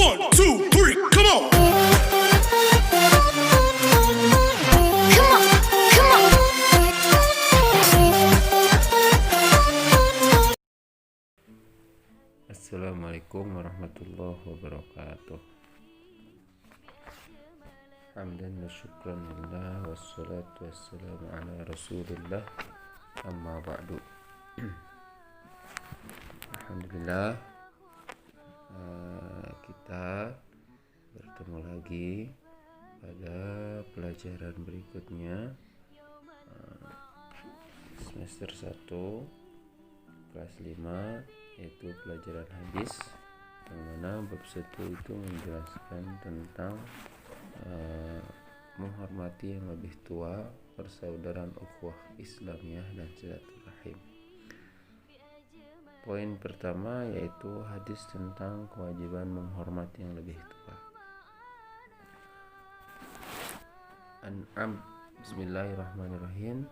1, 2, 3, come on. Assalamualaikum warahmatullahi wabarakatuh. Hamdan wa syukran lillah wassalatu wassalamu ala rasulillah amma ba'du. Alhamdulillah, kita bertemu lagi pada pelajaran berikutnya, semester 1 kelas 5, yaitu pelajaran hadis, yang mana bab 1 itu menjelaskan tentang menghormati yang lebih tua, persaudaraan ukhuwah Islamiyah dan silaturahim. Poin pertama yaitu hadis tentang kewajiban menghormati yang lebih tua. Bismillahirrahmanirrahim.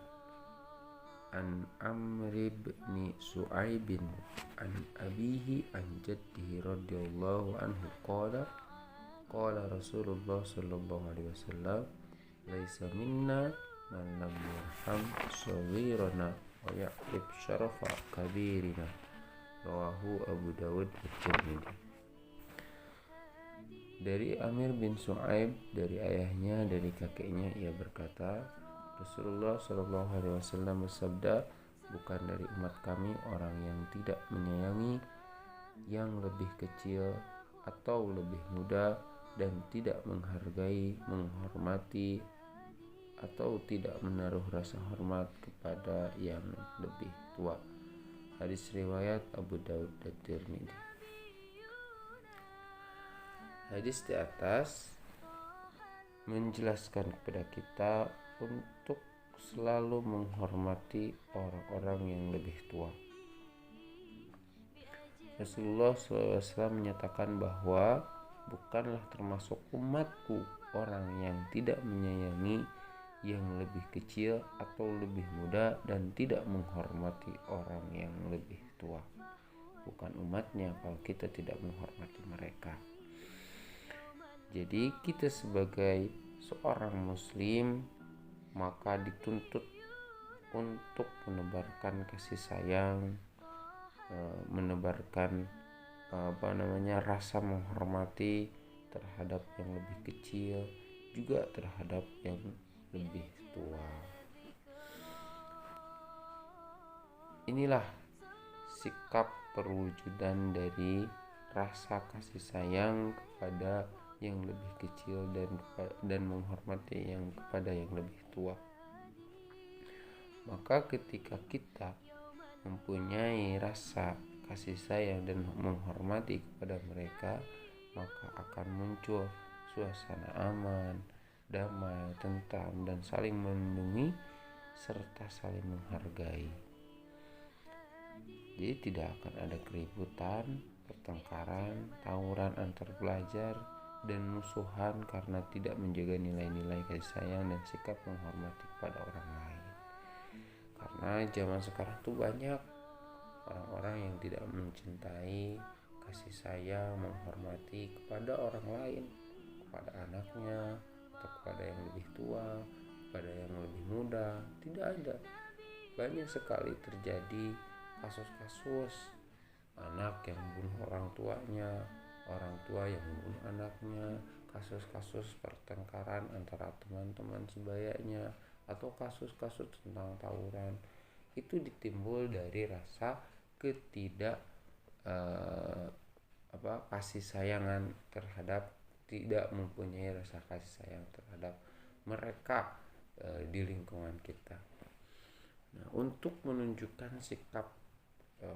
An Amr bin Su'aib an abihi an jaddihi radhiyallahu anhu qala Rasulullah sallallahu alaihi wasallam laisa minna man lam yarham saghirana wa ya'rif syarafa kabirina, rawahu Abu Dawud wa Tirmidzi. Dari Amir bin Su'aib, dari ayahnya, dari kakeknya, ia berkata, Rasulullah sallallahu alaihi wasallam bersabda, bukan dari umat kami orang yang tidak menyayangi yang lebih kecil atau lebih muda, dan tidak menghargai, menghormati, atau tidak menaruh rasa hormat kepada yang lebih tua. Hadis riwayat Abu Daud dan Tirmidzi. Hadis di atas menjelaskan kepada kita untuk selalu menghormati orang-orang yang lebih tua. Rasulullah SAW menyatakan bahwa bukanlah termasuk umatku orang yang tidak menyayangi yang lebih kecil atau lebih muda dan tidak menghormati orang yang lebih tua. Bukan umatnya kalau kita tidak menghormati mereka. Jadi kita sebagai seorang muslim maka dituntut untuk menebarkan kasih sayang, menebarkan rasa menghormati terhadap yang lebih kecil, juga terhadap yang lebih tua. Inilah sikap perwujudan dari rasa kasih sayang kepada yang lebih kecil dan menghormati yang kepada yang lebih tua. Maka ketika kita mempunyai rasa kasih sayang dan menghormati kepada mereka, maka akan muncul suasana aman, damai, tentram, dan saling melindungi serta saling menghargai. Jadi tidak akan ada keributan, pertengkaran, tawuran antar pelajar, dan musuhan karena tidak menjaga nilai-nilai kasih sayang dan sikap menghormati kepada orang lain. Karena zaman sekarang tuh banyak orang-orang yang tidak mencintai, kasih sayang, menghormati kepada orang lain, kepada anaknya, atau kepada yang lebih tua, kepada yang lebih muda. Tidak ada. Banyak sekali terjadi kasus-kasus anak yang membunuh orang tuanya, orang tua yang membunuh anaknya, kasus-kasus pertengkaran antara teman-teman sebayanya, atau kasus-kasus tentang tawuran. Itu ditimbul dari rasa kasih sayangan terhadap, tidak mempunyai rasa kasih sayang terhadap mereka di lingkungan kita. Nah, untuk menunjukkan sikap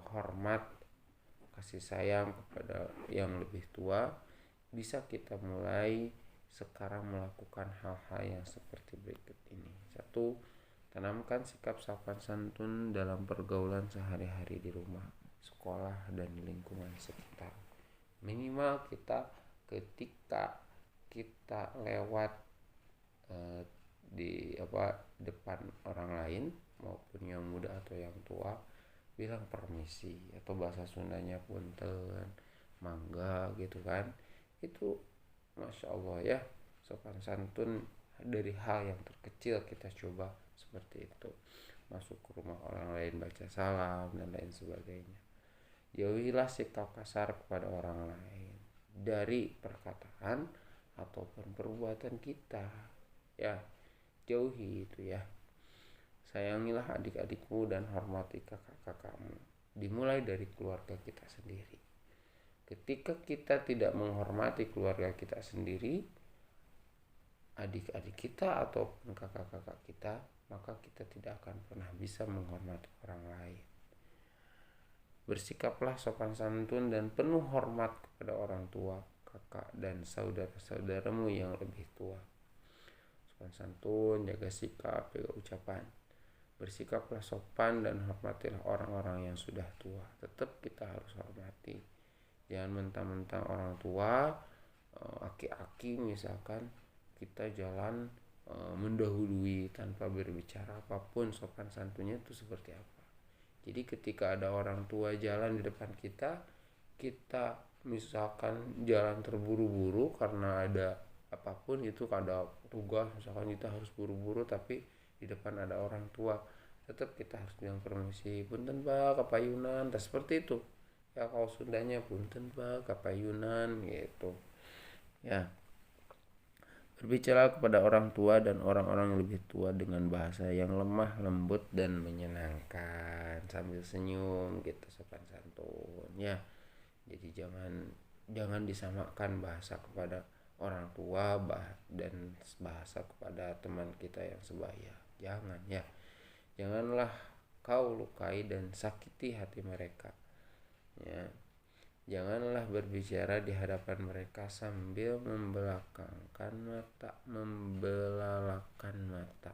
hormat, kasih sayang kepada yang lebih tua, bisa kita mulai sekarang melakukan hal-hal yang seperti berikut ini. 1. Tanamkan sikap sopan santun dalam pergaulan sehari-hari di rumah, sekolah, dan di lingkungan sekitar. Minimal kita ketika kita lewat di depan orang lain, maupun yang muda atau yang tua, bilang permisi, atau bahasa Sundanya punten, mangga gitu kan. Itu Masya Allah ya, sopan santun dari hal yang terkecil kita coba seperti itu. Masuk ke rumah orang lain baca salam dan lain sebagainya. Jauhilah sikap kasar kepada orang lain dari perkataan ataupun perbuatan kita. Ya, jauhi itu ya. Sayangilah adik-adikmu dan hormati kakak-kakakmu. Dimulai dari keluarga kita sendiri. Ketika kita tidak menghormati keluarga kita sendiri, adik-adik kita ataupun kakak-kakak kita, maka kita tidak akan pernah bisa menghormati orang lain. Bersikaplah sopan santun dan penuh hormat kepada orang tua, kakak, dan saudara-saudaramu yang lebih tua. Sopan santun, jaga sikap, jaga ucapan. Bersikaplah sopan dan hormatilah orang-orang yang sudah tua. Tetap kita harus hormati. Jangan mentang-mentang orang tua, aki-aki misalkan, kita jalan mendahului tanpa berbicara apapun. Sopan santunnya itu seperti apa? Jadi ketika ada orang tua jalan di depan kita, kita misalkan jalan terburu-buru karena ada apapun, itu ada tugas misalkan kita harus buru-buru, tapi di depan ada orang tua, tetap kita harus bilang permisi, punten Pak kapayunan, seperti itu ya. Kalau Sundanya punten Pak kapayunan gitu ya. Berbicara kepada orang tua dan orang-orang yang lebih tua dengan bahasa yang lemah, lembut, dan menyenangkan sambil senyum gitu, sopan santun ya. Jadi jangan disamakan bahasa kepada orang tua dan bahasa kepada teman kita yang sebaya. Jangan ya. Janganlah kau lukai dan sakiti hati mereka ya. Janganlah berbicara di hadapan mereka sambil membelalakan mata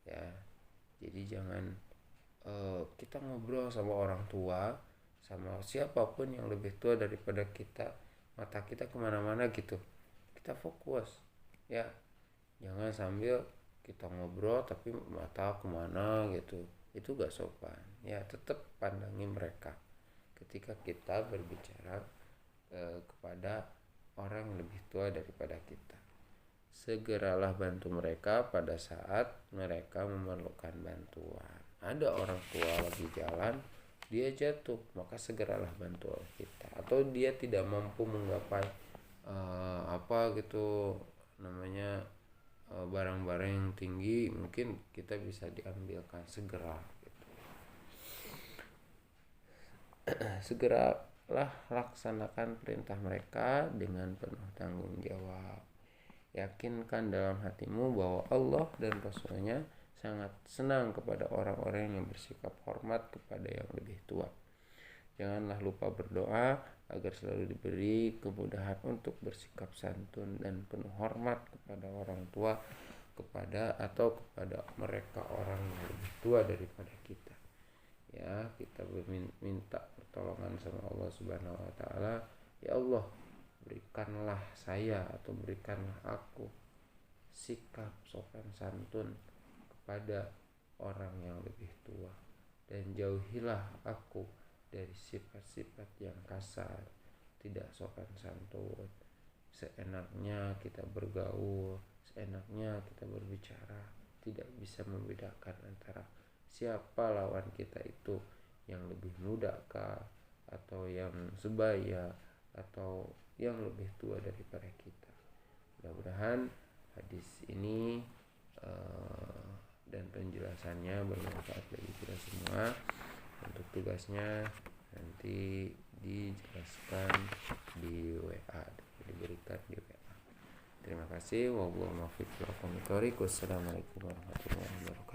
ya. Jadi jangan kita ngobrol sama orang tua, sama siapapun yang lebih tua daripada kita, mata kita kemana-mana gitu, kita fokus ya. Jangan sambil kita ngobrol tapi mata kemana gitu, itu gak sopan ya. Tetap pandangi mereka ketika kita berbicara kepada orang yang lebih tua daripada kita. Segeralah bantu mereka pada saat mereka memerlukan bantuan. Ada orang tua lagi jalan, dia jatuh, maka segeralah bantu kita. Atau dia tidak mampu menggapai barang-barang yang tinggi, mungkin kita bisa diambilkan segera gitu. Segeralah laksanakan perintah mereka dengan penuh tanggung jawab. Yakinkan dalam hatimu bahwa Allah dan Rasul-Nya sangat senang kepada orang-orang yang bersikap hormat kepada yang lebih tua. Janganlah lupa berdoa agar selalu diberi kemudahan untuk bersikap santun dan penuh hormat kepada orang tua, kepada mereka orang yang lebih tua daripada kita. Ya, kita minta pertolongan sama Allah Subhanahu wa taala. Ya Allah, berikanlah saya atau berikanlah aku sikap sopan santun kepada orang yang lebih tua, dan jauhilah aku dari sifat-sifat yang kasar, tidak sopan santun, seenaknya kita bergaul, seenaknya kita berbicara, tidak bisa membedakan antara siapa lawan kita itu, yang lebih muda kah, atau yang sebaya, atau yang lebih tua daripada kita. Mudah-mudahan hadis ini dan penjelasannya bermanfaat bagi kita semua. Untuk tugasnya nanti dijelaskan di WA, diberikan di WA. Terima kasih. Wassalamualaikum warahmatullahi wabarakatuh.